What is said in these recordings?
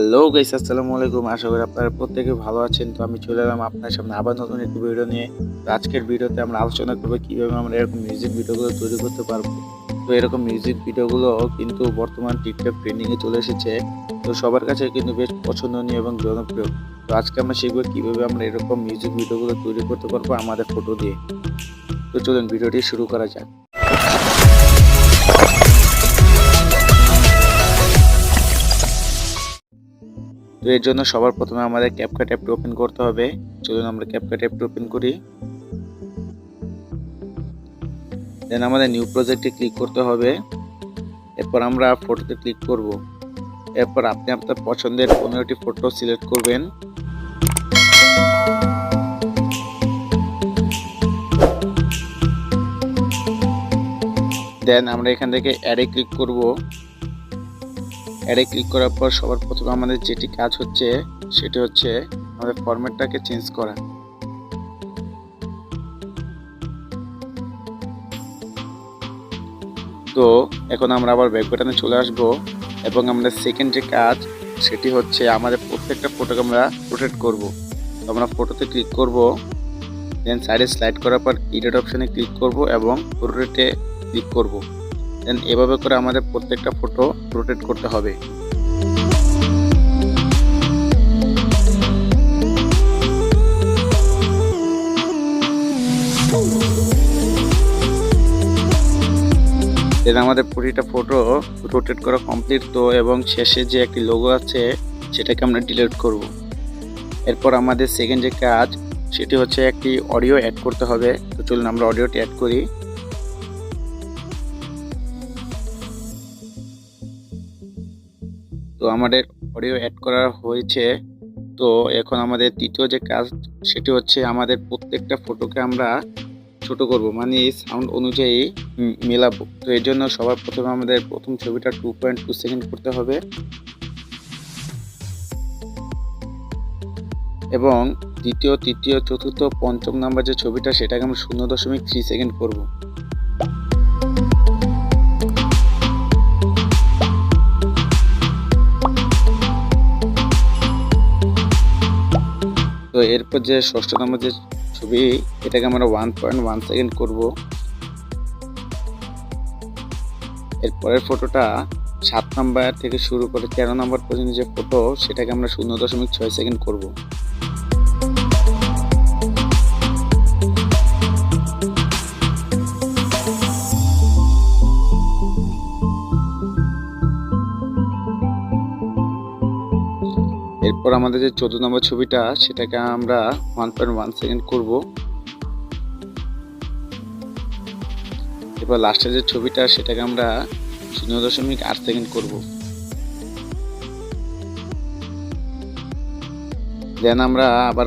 Hello guys, আসসালামু আলাইকুম। আশা করি আপনারা প্রত্যেকে ভালো আছেন। তো আমি চলে এলাম আপনার সামনে আবার নতুন একটি ভিডিও নিয়ে। তো আজকের ভিডিওতে আমরা আলোচনা করব কিভাবে আমরা এরকম মিউজিক ভিডিওগুলো তৈরি করতে পারবো। তো এরকম মিউজিক ভিডিওগুলো কিন্তু বর্তমান টিকটক ট্রেন্ডিংয়ে চলে এসেছে। তো সবার কাছে কিন্তু বেশ পছন্দনীয় এবং জনপ্রিয়। তো আজকে আমরা শিখব কিভাবে আমরা এরকম মিউজিক ভিডিওগুলো তৈরি করতে পারবো আমাদের ফটো দিয়ে। তো চলুন ভিডিওটি শুরু করা যাক। তো এর জন্য সবার প্রথমে আমাদের ক্যাপকাট অ্যাপটি ওপেন করতে হবে। চলুন আমরা ক্যাপকাট অ্যাপটি ওপেন করি। দেন আমাদের নিউ প্রজেক্টে ক্লিক করতে হবে। এরপর আমরা ফটোতে ক্লিক করব। এরপর আপনি আপনার পছন্দের 15টি ফটো সিলেক্ট করবেন। দেন আমরা এখান থেকে অ্যাডে ক্লিক করব। অ্যাডে ক্লিক করার পর সবার প্রথমে আমাদের যেটি কাজ হচ্ছে সেটি হচ্ছে আমাদের ফরম্যাটটাকে চেঞ্জ করা। তো এখন আমরা আবার ব্যাক বাটনে চলে আসব এবং আমরা সেকেন্ড যে কাজ সেটি হচ্ছে আমাদের প্রত্যেকটা ফটোকে আমরা রোটেট করব। তো আমরা ফটোতে ক্লিক করব, দেন সাইডে স্লাইড করার পর এডিট অপশনে ক্লিক করব এবং রোটেটে ক্লিক করব। দেন এভাবে করে আমাদের প্রত্যেকটা ফটো রোটেট করতে হবে। দেন আমাদের প্রতিটা ফটো রোটেট করা কমপ্লিট। তো এবং শেষে যে একটি লোগো আছে সেটাকে আমরা ডিলিট করব। এরপর আমাদের সেকেন্ড যে কাজ সেটি হচ্ছে একটি অডিও অ্যাড করতে হবে। তো চলুন আমরা অডিওটি অ্যাড করি। তো আমাদের অডিও অ্যাড করা হয়েছে। তো এখন আমাদের তৃতীয় যে কাজ সেটি হচ্ছে আমাদের প্রত্যেকটা ফটোকে আমরা ছোট করব, মানে সাউন্ড অনুযায়ী মেলাবো। তো এর জন্য সবার প্রথমে আমাদের প্রথম ছবিটা 2.2 সেকেন্ড করতে হবে এবং দ্বিতীয়, তৃতীয়, চতুর্থ, পঞ্চম নাম্বার যে ছবিটা সেটাকে আমরা 0.3 সেকেন্ড করব। তো এরপর যে ষষ্ঠ নাম্বার যে ছবি এটাকে আমরা 1.1 সেকেন্ড করব। এরপরের ফটোটা 7 নাম্বার থেকে শুরু করে 13 নাম্বার পর্যন্ত যে ফটো সেটাকে আমরা 0.6 সেকেন্ড করব। এরপর আমাদের যে 14 নম্বর ছবিটা সেটাকে আমরা 1.1 সেকেন্ড করব। এরপর লাস্টের যে ছবিটা সেটাকে আমরা 0.8 সেকেন্ড করব। দেন আমরা আবার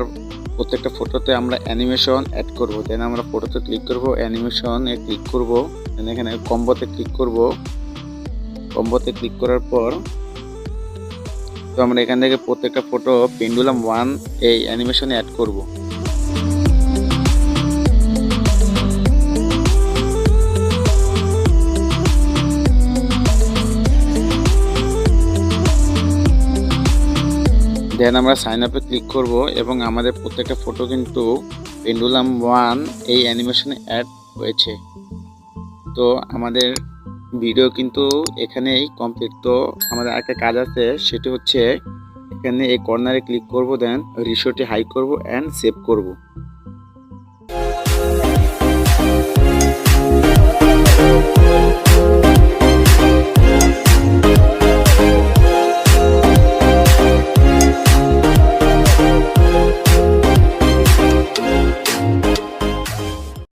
প্রত্যেকটা ফটোতে আমরা অ্যানিমেশন অ্যাড করব। দেন আমরা ফটোতে ক্লিক করব, অ্যানিমেশনে ক্লিক করব, দেন এখানে কম্বোতে ক্লিক করব। কম্বোতে ক্লিক করার পর তো আমরা এখান থেকে প্রত্যেকটা ফটো পেন্ডুলাম 1 এই অ্যানিমেশনে অ্যাড করব। দেন আমরা সাইন আপে ক্লিক করব এবং আমাদের প্রত্যেকটা ফটো কিন্তু পেন্ডুলাম 1 এই অ্যানিমেশনে অ্যাড হয়েছে। তো আমাদের ভিডিও কিন্তু এখানেই কমপ্লিট। তো আমাদের আরেকটা কাজ আছে সেটি হচ্ছে এখানে এই কর্নারে ক্লিক করব, দেন রেশিওটি হাই করব অ্যান্ড সেভ করব।